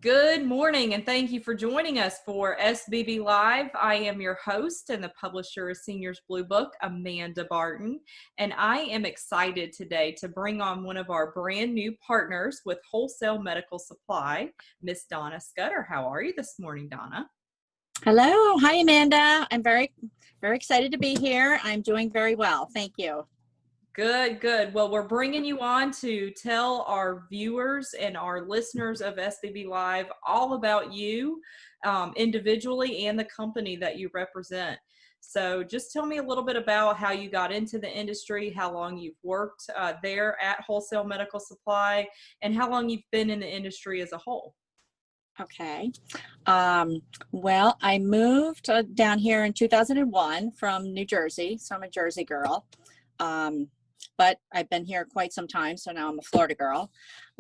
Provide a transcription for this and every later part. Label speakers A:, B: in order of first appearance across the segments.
A: Good morning, and thank you for joining us for SBB Live. I am your host and the publisher of Seniors Blue Book, Amanda Barton, and I am excited today to bring on one of our brand new partners with Wholesale Medical Supply, Miss Donna Scudder. How are you this morning, Donna?
B: Hello. Hi, Amanda. I'm very excited to be here. I'm doing very well. Thank you.
A: Good. Well, we're bringing you on to tell our viewers and our listeners of SBB Live all about you individually and the company that you represent. So just tell me a little bit about how you got into the industry, how long you've worked there at Wholesale Medical Supply, and how long you've been in the industry as a whole.
B: Okay. Well, I moved down here in 2001 from New Jersey, so I'm a Jersey girl. But I've been here quite some time, so now I'm a Florida girl.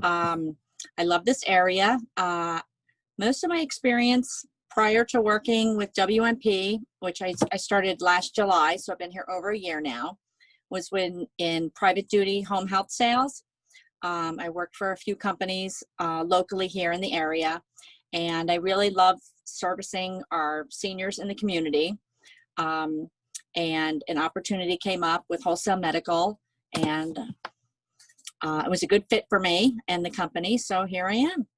B: I love this area. Most of my experience prior to working with WMP, which I started last July, so I've been here over a year now, was in private duty home health sales. I worked for a few companies locally here in the area, and I really love servicing our seniors in the community. And an opportunity came up with Wholesale Medical, and it was a good fit for me and the company, so here I am.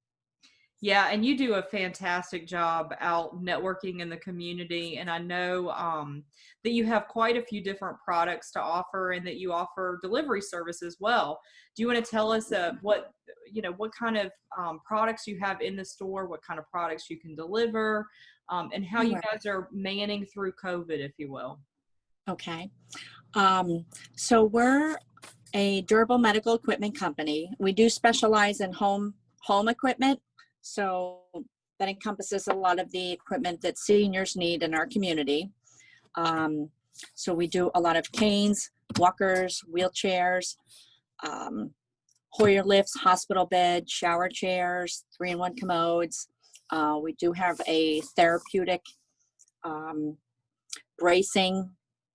A: Yeah, and you do a fantastic job out networking in the community, and I know that you have quite a few different products to offer, and that you offer delivery service as well. Do you want to tell us what kind of products you have in the store, what kind of products you can deliver, and how you guys are manning through COVID, if you will?
B: Okay. So we're a durable medical equipment company. We do specialize in home equipment. So that encompasses a lot of the equipment that seniors need in our community. So we do a lot of canes, walkers, wheelchairs, Hoyer lifts, hospital beds, shower chairs, 3-in-1 commodes. We do have a therapeutic bracing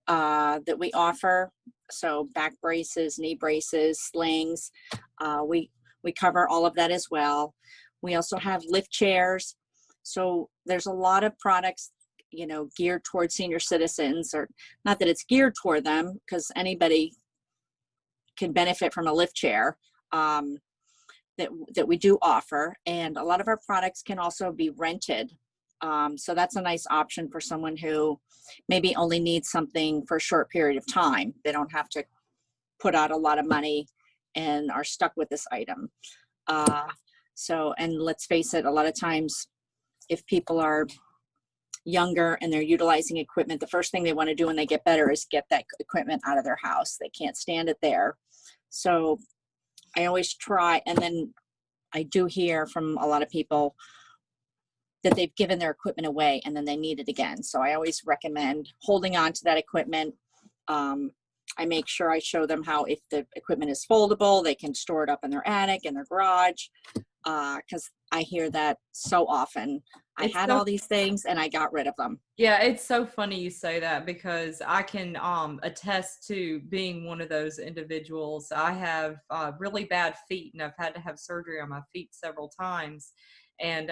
B: that we offer. So back braces, knee braces, slings. We cover all of that as well. We also have lift chairs. So there's a lot of products, geared towards senior citizens, or not that it's geared toward them, because anybody can benefit from a lift chair that we do offer. And a lot of our products can also be rented. So that's a nice option for someone who maybe only needs something for a short period of time. They don't have to put out a lot of money and are stuck with this item. And let's face it, a lot of times if people are younger and they're utilizing equipment, the first thing they want to do when they get better is get that equipment out of their house. They can't stand it there. So I always try, and then I do hear from a lot of people that they've given their equipment away and then they need it again. So I always recommend holding on to that equipment. I make sure I show them how, if the equipment is foldable, they can store it up in their attic, in their garage, because I hear that so often. I had all these things and I got rid of them.
A: Yeah, it's so funny you say that, because I can attest to being one of those individuals. I have really bad feet, and I've had to have surgery on my feet several times, and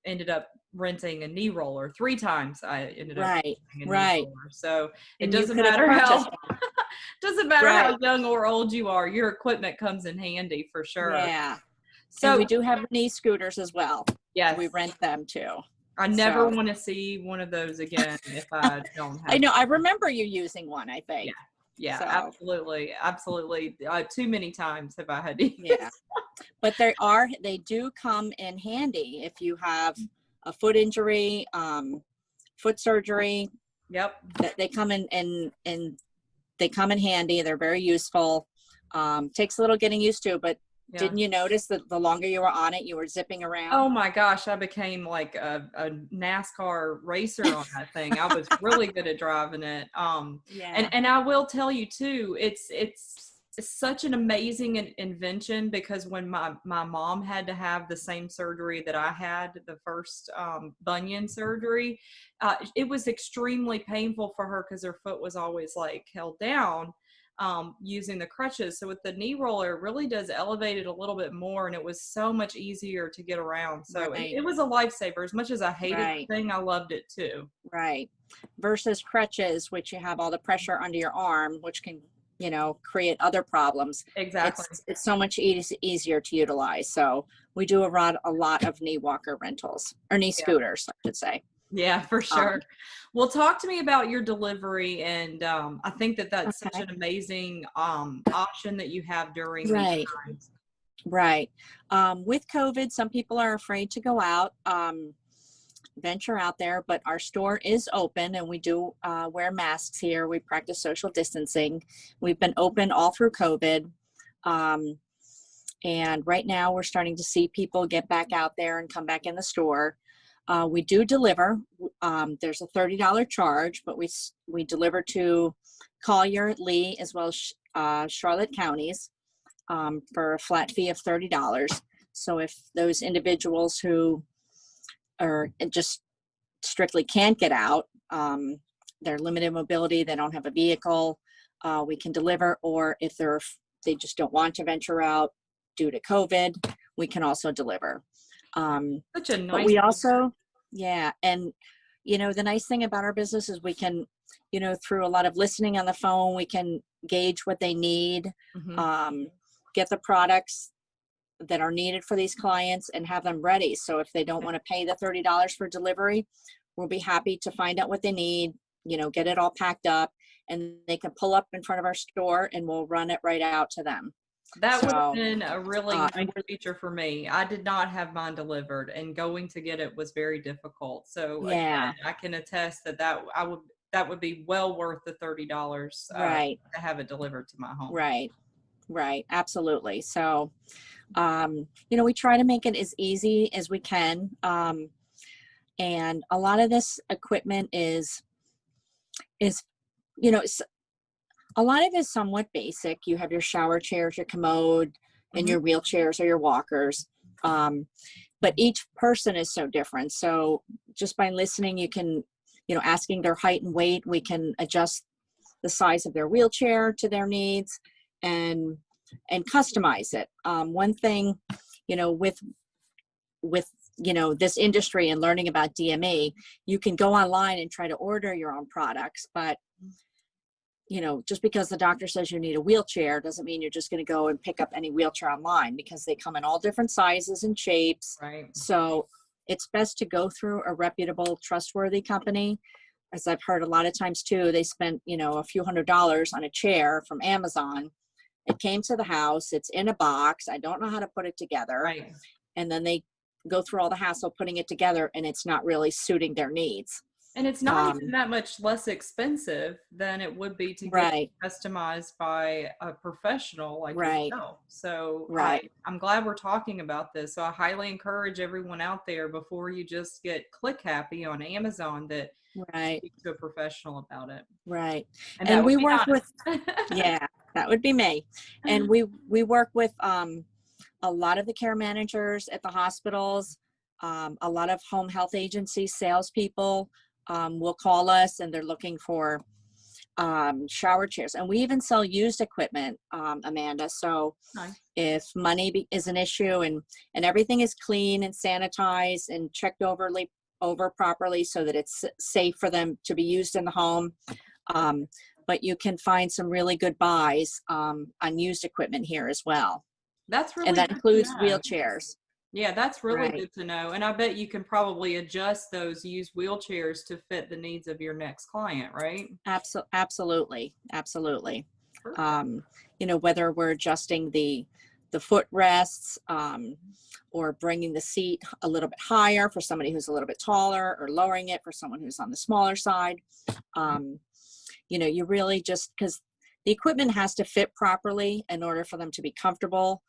A: ended up renting a knee roller 3 times. I ended up renting a knee roller. So it doesn't matter how how young or old you are, your equipment comes in handy for sure.
B: Yeah. So and we do have knee scooters as well.
A: Yes.
B: We rent them too.
A: I never want to see one of those again if I don't have
B: I know. I remember you using one, I think.
A: Yeah, absolutely. Too many times have I had to use.
B: Yeah. But they do come in handy if you have a foot injury, foot surgery.
A: Yep.
B: They come in they come in handy. They're very useful. Takes a little getting used to, but didn't you notice that the longer you were on it, you were zipping around?
A: Oh my gosh, I became like a NASCAR racer on that thing. I was really good at driving it. And I will tell you too, it's such an amazing invention, because when my mom had to have the same surgery that I had, the first bunion surgery, it was extremely painful for her because her foot was always like held down. using the crutches. So with the knee roller, it really does elevate it a little bit more, and it was so much easier to get around. So
B: Right.
A: it was a lifesaver. As much as I hated
B: Right.
A: the thing, I loved it too.
B: Right. Versus crutches, which you have all the pressure under your arm, which can, create other problems.
A: Exactly.
B: It's so much easier to utilize. So we do a lot of knee walker rentals, or knee
A: Yeah.
B: scooters, I should say.
A: Yeah, for
B: Um,
A: sure. Well, talk to me about your delivery, and I think that that's such
B: okay.
A: an amazing option that you have during these
B: Right.
A: times.
B: Right. With COVID, some people are afraid to go out, venture out there, but our store is open, and we do wear masks here. We practice social distancing. We've been open all through COVID. Um, and right now we're starting to see people get back out there and come back in the store. We do deliver. There's a $30 charge, but we deliver to Collier, Lee, as well as Charlotte counties, for a flat fee of $30. So if those individuals who are just strictly can't get out, they're limited mobility, they don't have a vehicle, we can deliver. Or if they just don't want to venture out due to COVID, we can also deliver.
A: Such a
B: But
A: nice.
B: we also, yeah, and the nice thing about our business is we can, through a lot of listening on the phone, we can gauge what they need, get the products that are needed for these clients and have them ready. So if they don't want to pay the $30 for delivery, we'll be happy to find out what they need, get it all packed up, and they can pull up in front of our store and we'll run it right out to them.
A: That would have
B: So,
A: been a really nice feature for me. I did not have mine delivered, and going to get it was very difficult. So
B: yeah,
A: again, I can attest that would be well worth the $30
B: right,
A: to have it delivered to my home.
B: right, right, absolutely. So, we try to make it as easy as we can. And a lot of this equipment is, a lot of it is somewhat basic. You have your shower chairs, your commode, and your wheelchairs or your walkers. But each person is so different. So just by listening, you can, asking their height and weight, we can adjust the size of their wheelchair to their needs and customize it. One thing, with this industry and learning about DME, you can go online and try to order your own products, but just because the doctor says you need a wheelchair doesn't mean you're just going to go and pick up any wheelchair online, because they come in all different sizes and shapes.
A: Right.
B: So it's best to go through a reputable, trustworthy company. As I've heard a lot of times too, they spent, a few $100s on a chair from Amazon. It came to the house, it's in a box, I don't know how to put it together.
A: Right.
B: And then they go through all the hassle putting it together, and it's not really suiting their needs.
A: And it's not even that much less expensive than it would be to get it customized by a professional like yourself. So I'm glad we're talking about this. So I highly encourage everyone out there, before you just get click happy on Amazon, that speak to a professional about it.
B: Right.
A: And
B: we work
A: Donna.
B: with, yeah, that would be me. And we work with a lot of the care managers at the hospitals, a lot of home health agencies, salespeople will call us, and they're looking for shower chairs. And we even sell used equipment, Amanda. So if money is an issue, and everything is clean and sanitized and checked over properly so that it's safe for them to be used in the home. But you can find some really good buys on used equipment here as well.
A: That's really
B: and that includes wheelchairs.
A: Yeah, that's really good to know. And I bet you can probably adjust those used wheelchairs to fit the needs of your next client, right?
B: Absolutely. Whether we're adjusting the footrests, or bringing the seat a little bit higher for somebody who's a little bit taller, or lowering it for someone who's on the smaller side. You really just, because the equipment has to fit properly in order for them to be comfortable.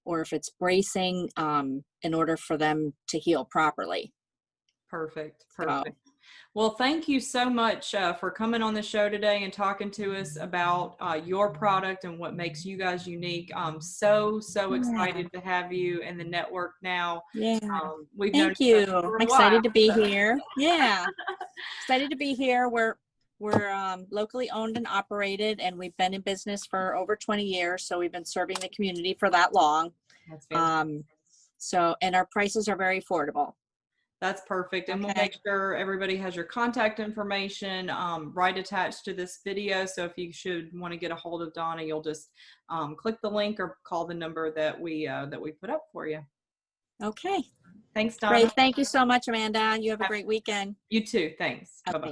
B: Or if it's bracing, in order for them to heal properly.
A: Perfect. Well, thank you so much for coming on the show today and talking to us about your product and what makes you guys unique. I'm so excited to have you in the network now.
B: Yeah. Thank you. I'm excited to be here. Yeah. Excited to be here. We're locally owned and operated, and we've been in business for over 20 years. So we've been serving the community for that long.
A: That's fantastic.
B: And our prices are very affordable.
A: That's perfect. And we'll
B: Okay.
A: make sure everybody has your contact information right attached to this video. So if you should want to get a hold of Donna, you'll just click the link or call the number that we put up for you.
B: Okay.
A: Thanks, Donna.
B: Great. Thank you so much, Amanda. You have a great weekend.
A: You too. Thanks.
B: Okay.
A: Bye-bye.